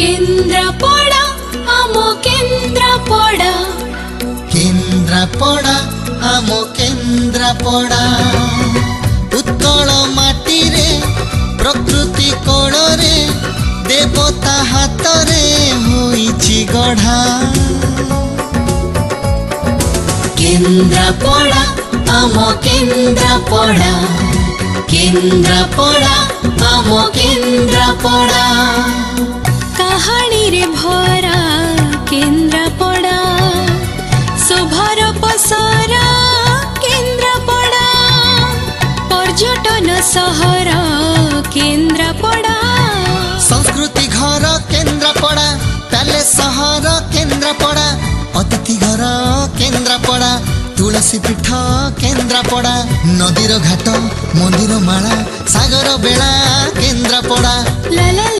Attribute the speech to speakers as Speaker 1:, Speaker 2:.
Speaker 1: केन्द्रापड़ा आम केन्द्रापड़ा
Speaker 2: केन्द्रापड़ा आम केन्द्रापड़ा उत्कल माटी रे प्रकृति कोल रे देवता हाथ रे होइछि गढ़ा
Speaker 1: केन्द्रापड़ा आम केन्द्रापड़ा केन्द्रापड़ा आम केन्द्रापड़ा कहानी रे भरा केन्द्रापड़ा शोभार पसरा केन्द्रापड़ा पर्यटन सहर केन्द्रापड़ा
Speaker 2: संस्कृति घर केन्द्रापड़ा पैलेस सहर केन्द्रापड़ा अतिथि घर केन्द्रापड़ा तुलसी पीठ केन्द्रापड़ा नदीर घाट मंदिर माला सागर बेला केन्द्रापड़ा।